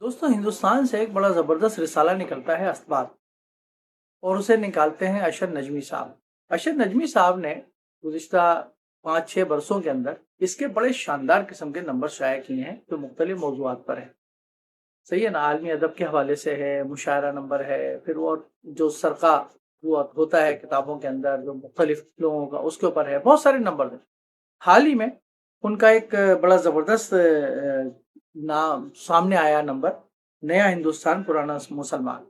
दोस्तों, हिंदुस्तान से एक बड़ा ज़बरदस्त रिसाला निकलता है अखबार और उसे निकालते हैं अशर नजमी साहब। अशर नजमी साहब ने गुज़िश्ता 5-6 बरसों के अंदर इसके बड़े शानदार किस्म के नंबर शाया किए हैं जो मुख्तलिफ मौज़ूआत पर हैं। सही है ना, आलमी अदब के हवाले से है, मुशायरा नंबर है, फिर वो जो सरका हुआ होता है किताबों के अंदर जो मुख्तलिफ लोगों का, उसके ऊपर है, बहुत सारे नंबर हैं। हाल ही में उनका एक बड़ा ज़बरदस्त नाम सामने आया नंबर, नया हिंदुस्तान पुराना मुसलमान,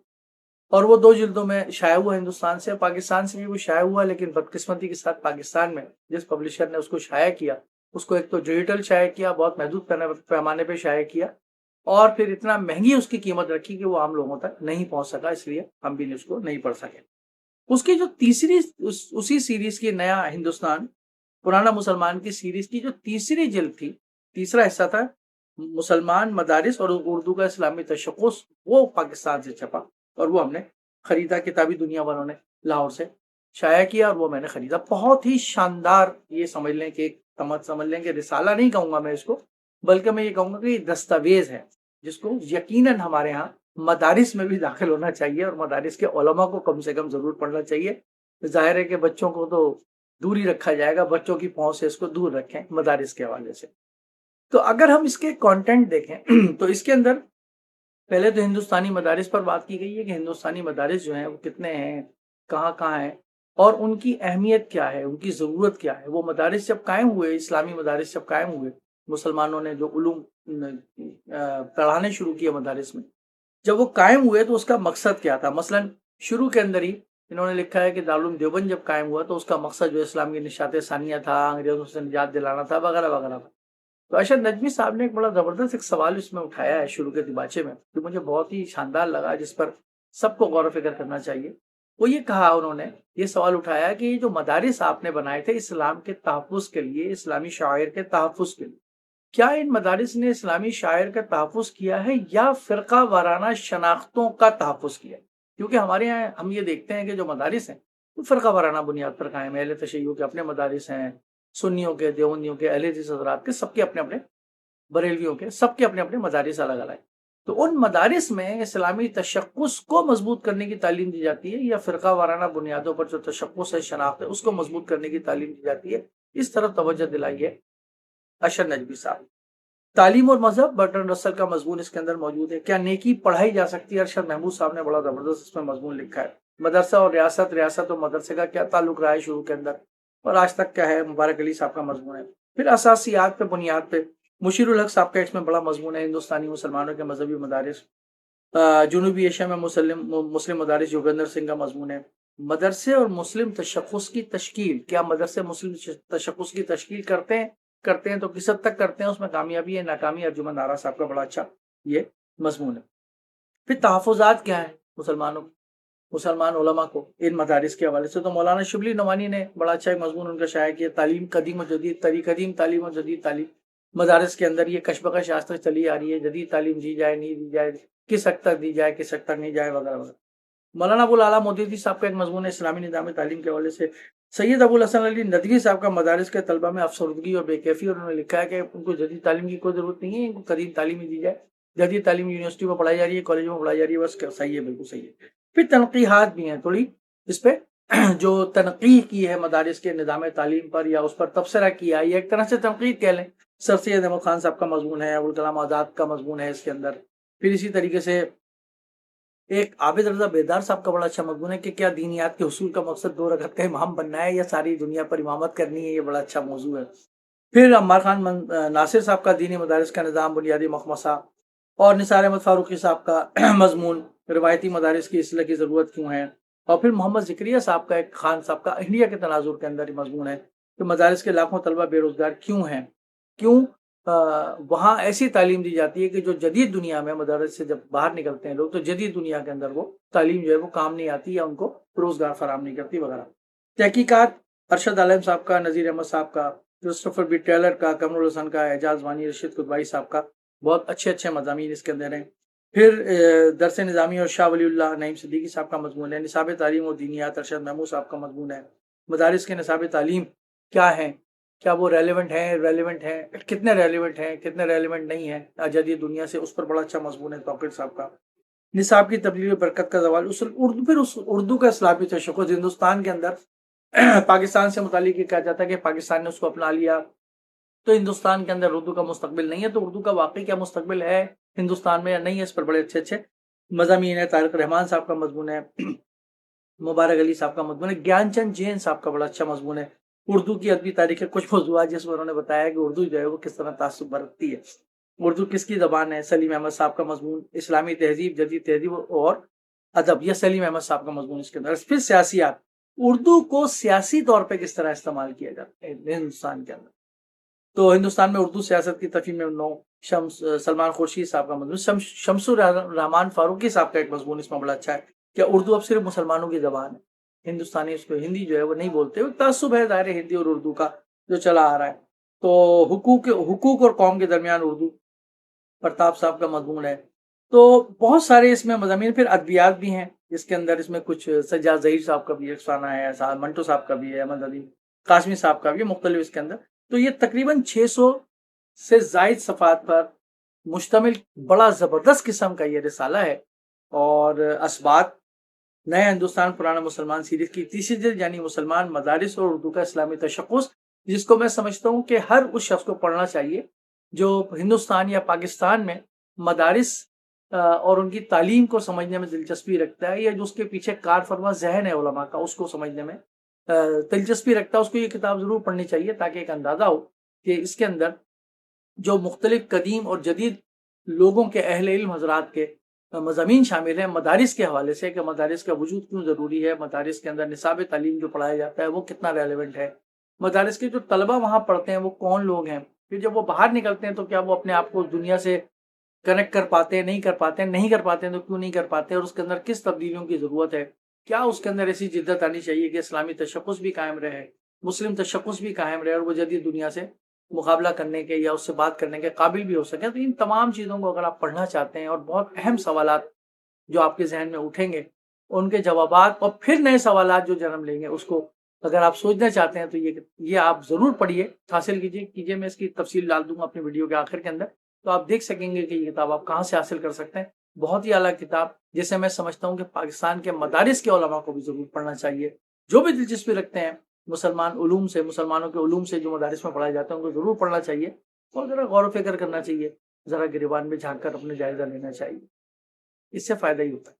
और वो 2 जिल्दों में शाया हुआ हिंदुस्तान से, पाकिस्तान से भी वो शाया हुआ, लेकिन बदकिस्मती के साथ पाकिस्तान में जिस पब्लिशर ने उसको शाया किया, उसको एक तो डिजिटल शाया किया, बहुत महदूद पैमाने पे शाया किया, और फिर इतना महंगी उसकी कीमत रखी कि वो आम लोगों तक नहीं पहुंच सका, इसलिए हम भी उसको नहीं पढ़ सके। उसकी जो तीसरी उसी सीरीज की नया हिंदुस्तान पुराना मुसलमान की सीरीज की जो तीसरी जिल्द थी, तीसरा हिस्सा था मुसलमान मदारिस और उर्दू का इस्लामी तशक्कुस, वो पाकिस्तान से छपा और वो हमने खरीदा, किताबी दुनिया वालों ने लाहौर से शाया किया और वो मैंने खरीदा। बहुत ही शानदार, ये समझ लें कि समझ लें कि रिसाला नहीं कहूंगा मैं इसको, बल्कि मैं ये कहूंगा कि दस्तावेज है जिसको यकीनन हमारे यहाँ मदारिस में भी दाखिल होना चाहिए और मदारिस के उलमा को कम से कम जरूर पढ़ना चाहिए। जाहिर है कि बच्चों को तो दूर ही रखा जाएगा, बच्चों की पहुंच से इसको दूर रखें मदारिस के हवाले से। तो अगर हम इसके कंटेंट देखें तो इसके अंदर पहले तो हिंदुस्तानी मदारिस पर बात की गई है कि हिंदुस्तानी मदारिस जो हैं वो कितने हैं, कहाँ कहाँ हैं, और उनकी अहमियत क्या है, उनकी ज़रूरत क्या है। वो मदारिस जब कायम हुए, इस्लामी मदारिस जब कायम हुए, मुसलमानों ने जो उलूम पढ़ाने शुरू किए मदारिस में, जब वो कायम हुए तो उसका मकसद क्या था। मसलन शुरू के अंदर ही इन्होंने लिखा है कि दारुल देवबंद जब कायम हुआ तो उसका मकसद जो इस्लाम की निशात सानिया था, अंग्रेजों से निजात दिलाना था, वगैरह वगैरह। तो अरशद नजमी साहब ने एक बड़ा ज़बरदस्त एक सवाल इसमें उठाया है शुरू के दिबाचे में, जो मुझे बहुत ही शानदार लगा, जिस पर सबको गौर फिक्र करना चाहिए। वो ये कहा, उन्होंने ये सवाल उठाया कि ये जो मदारिस आपने बनाए थे इस्लाम के तहफ़्फ़ुज़ के लिए, इस्लामी शायर के तहफ़्फ़ुज़ के लिए, क्या इन मदारिस ने इस्लामी शायर का तहफ़्फ़ुज़ किया है या फ़िरका वाराना शनाख्तों का तहफ़्फ़ुज़ किया है? क्योंकि हमारे यहाँ हम ये देखते हैं कि जो मदारिस हैं वो फ़िरका वाराना बुनियाद पर कायम है। अहले तशय्युअ के अपने मदारिस हैं, सुन्नियों के, देवबंदियों के, अहले हदीस हज़रात के, सबके अपने अपने, बरेलवियों के, सबके अपने अपने मदारिस अलग अलग हैं। तो उन मदारिस में इस्लामी तशक्कुस को मजबूत करने की तालीम दी जाती है या फ़िरका वाराना बुनियादों पर जो तशक्कुस है, शनाख्त है, उसको मजबूत करने की तालीम दी जाती है? इस तरफ तवज्जो दिलाई है अशर नजवी साहब। तालीम और मजहब, बर्टन रसल का मजमून इसके अंदर मौजूद है। क्या नेकी पढ़ाई जा सकती है? अरशद महमूद साहब ने बड़ा जबरदस्त इसमें मजमून लिखा है। मदरसा और रियासत, रियासत और मदरसे का क्या ताल्लुक रहा है शुरू के अंदर और आज तक क्या है, मुबारक अली साहब का मजमून है। फिर असासियात पे, बुनियाद पे मुशीरुल हक साहब का इसमें बड़ा मजमून है, हिंदुस्तानी मुसलमानों के मजहबी मदारिस, जनूबी एशिया में मुस्लिम मदारिस, योगेंद्र सिंह का मजमून है। मदरसे और मुस्लिम तशक्कुस की तश्कील, क्या मदरसे मुस्लिम तशक्कुस की तश्कील करते हैं तो किस हद तक करते हैं, उसमें कामयाबी है नाकामी, अर्जुमंद आरा साहब का बड़ा अच्छा ये मजमून है। फिर तहफ़्फ़ुज़ात क्या है मुसलमानों, मुसलमान उलमा को इन मदारिस के हवाले से, तो मौलाना शिबली नवानी ने बड़ा अच्छा एक मजमून उनका शाया किया, तालीम कदीम और जदीद, कदीम तालीम और जदीद तालीम। मदारिस के अंदर ये कशबकश आज तक चली आ रही है, जदीद तालीम दी जाए नहीं दी जाए, किस हद तक दी जाए, किस हद तक नहीं जाए, वगैरह वगैरह। मौलाना अबुल आला मोदूदी साहब का एक मजमून है, इस्लामी निज़ाम तालीम के हवाले से। सैयद अबुल हसन अली नदवी साहब का मदारिस के तलबा में अफसरदगी और बेकैफी, और उन्होंने लिखा है कि उनको जदीद तालीम की कोई ज़रूरत नहीं है, इनको कदीम तालीम ही दी जाए। जदीद तालीम यूनिवर्सिटी में पढ़ाई जा रही है, कॉलेजों में पढ़ाई जा रही है, बस सही है, बिल्कुल सही है। फिर तनक़ीहात भी हैं थोड़ी इस पे जो तनक़ीह की है मदारिस के निज़ाम तालीम पर, या उस पर तबसरा किया, या एक तरह से तनक़ीद कह लें। सर सैयद अहमद खान साहब का मजमून है, अबुल कलाम आज़ाद का मजमून है इसके अंदर। फिर इसी तरीके से एक आबिद रजा बेदार साहब का बड़ा अच्छा मजमून है कि क्या दीनियात के हुसूल का मकसद 2 रकअत का इमाम बनना है या सारी दुनिया पर इमामत करनी है, ये बड़ा अच्छा मौजू है। फिर अम्मार खान नासिर साहब का दीनी मदारिस का निज़ाम, बुनियादी मखमसा, और निसार अहमद फारूकी साहब का मजमून, रिवायती मदारिस की इसलाह की ज़रूरत क्यों है। और फिर मोहम्मद ज़िक्रिया साहब का, एक खान साहब का इंडिया के तनाजुर के अंदर मजमून है कि मदारिस के लाखों तलबा बेरोज़गार क्यों हैं, क्यों वहाँ ऐसी तालीम दी जाती है कि जो जदीद दुनिया में मदारिस से जब बाहर निकलते हैं लोग, तो जदीद दुनिया के अंदर वो तालीम जो है वो काम नहीं आती या उनको रोज़गार फराहम नहीं करती, वगैरह। तहकीकात, अरशद आलम साहब का, नज़ीर अहमद साहब का, क्रिस्टोफर बी टेलर का, कमरुल हसन का, एजाज वानी, रशीद कुतबाई साहब का, बहुत अच्छे अच्छे मज़ामीन इसके अंदर हैं। फिर दरस निज़ामी और शाह वलीउल्लाह नईम सिद्दीकी साहब का मजमून है। निसाब तालीम और दीनियात, अरशद महमूद साहब का मजमून है। मदारिस के निसाब तालीम क्या है, کیا وہ ریلیونٹ ہیں کتنے ریلیونٹ نہیں ہیں جدید دنیا سے، اس پر بڑا اچھا مضمون ہے توقیر صاحب کا۔ نصاب کی تبدیلی برکت کا زوال، اس اردو کا اسلامی تشخص ہندوستان کے اندر پاکستان سے متعلق یہ کہا جاتا ہے کہ پاکستان نے اس کو اپنا لیا تو ہندوستان کے اندر اردو کا مستقبل نہیں ہے۔ تو اردو کا واقعی کیا مستقبل ہے ہندوستان میں یا نہیں ہے، اس پر بڑے اچھے اچھے مضامین ہے۔ طارق رحمان صاحب کا مضمون ہے، مبارک علی صاحب کا مضمون ہے، گیان چند جین صاحب کا بڑا اچھا مضمون ہے اردو کی ادبی تاریخ ہے۔ کچھ موضوعات جس میں انہوں نے بتایا کہ اردو جو ہے وہ کس طرح تعصب برتتی ہے، اردو کس کی زبان ہے۔ سلیم احمد صاحب کا مضمون اسلامی تہذیب، جدید تہذیب اور ادب، یہ سلیم احمد صاحب کا مضمون اس کے اندر۔ پھر سیاسیات، اردو کو سیاسی طور پہ کس طرح استعمال کیا جاتا ہے ہندوستان کے اندر۔ تو ہندوستان میں اردو سیاست کی تفہیم میں سلمان خورشید صاحب کا مضمون، شمس الرحمان فاروقی صاحب کا ایک مضمون اس میں بڑا اچھا ہے کہ اردو اب صرف مسلمانوں کی زبان ہے، ہندوستانی اس کو ہندی جو ہے وہ نہیں بولتے، وہ تعصب ہے ظاہر ہندی اور اردو کا جو چلا آ رہا ہے۔ تو حقوق اور قوم کے درمیان اردو، پرتاپ صاحب کا مضمون ہے۔ تو بہت سارے اس میں مضامین، پھر ادبیات بھی ہیں جس کے اندر اس میں کچھ سجاد ظہیر صاحب کا بھی افسانہ ہے، منٹو صاحب کا بھی ہے، احمد علی قاسمی صاحب کا بھی، مختلف اس کے اندر۔ تو یہ تقریباً 600 سے زائد صفحات پر مشتمل بڑا زبردست قسم کا یہ رسالہ ہے۔ اور اسبات، نیا ہندوستان پرانا مسلمان سیریز کی تیسری جلد، یعنی مسلمان مدارس اور اردو کا اسلامی تشخص، جس کو میں سمجھتا ہوں کہ ہر اس شخص کو پڑھنا چاہیے جو ہندوستان یا پاکستان میں مدارس اور ان کی تعلیم کو سمجھنے میں دلچسپی رکھتا ہے، یا جو اس کے پیچھے کار فرما ذہن ہے علماء کا، اس کو سمجھنے میں دلچسپی رکھتا ہے، اس کو یہ کتاب ضرور پڑھنی چاہیے تاکہ ایک اندازہ ہو کہ اس کے اندر جو مختلف قدیم اور جدید لوگوں کے اہل علم حضرات کے مضامین شامل ہیں مدارس کے حوالے سے، کہ مدارس کا وجود کیوں ضروری ہے، مدارس کے اندر نصاب تعلیم جو پڑھایا جاتا ہے وہ کتنا ریلیونٹ ہے، مدارس کے جو طلبہ وہاں پڑھتے ہیں وہ کون لوگ ہیں، پھر جب وہ باہر نکلتے ہیں تو کیا وہ اپنے آپ کو دنیا سے کنیکٹ کر پاتے ہیں، نہیں کر پاتے ہیں تو کیوں نہیں کر پاتے ہیں، اور اس کے اندر کس تبدیلیوں کی ضرورت ہے، کیا اس کے اندر ایسی جدت آنی چاہیے کہ اسلامی تشخص بھی قائم رہے، مسلم تشخص بھی قائم رہے، اور وہ جدید دنیا سے مقابلہ کرنے کے یا اس سے بات کرنے کے قابل بھی ہو سکے۔ تو ان تمام چیزوں کو اگر آپ پڑھنا چاہتے ہیں، اور بہت اہم سوالات جو آپ کے ذہن میں اٹھیں گے ان کے جوابات، اور پھر نئے سوالات جو جنم لیں گے، اس کو اگر آپ سوچنا چاہتے ہیں تو یہ آپ ضرور پڑھیے، حاصل کیجیے۔ میں اس کی تفصیل ڈال دوں گا اپنی ویڈیو کے آخر کے اندر، تو آپ دیکھ سکیں گے کہ یہ کتاب آپ کہاں سے حاصل کر سکتے ہیں۔ بہت ہی اعلیٰ کتاب، جسے میں سمجھتا ہوں کہ پاکستان کے مدارس کے علماء کو بھی ضرور پڑھنا چاہیے، جو بھی دلچسپی رکھتے ہیں مسلمانوں کے علوم سے جو مدارس میں پڑھائے جاتے ہیں، ان کو ضرور پڑھنا چاہیے، اور ذرا غور و فکر کرنا چاہیے، ذرا گریبان میں جھانک کر اپنے جائزہ لینا چاہیے، اس سے فائدہ ہی ہوتا ہے۔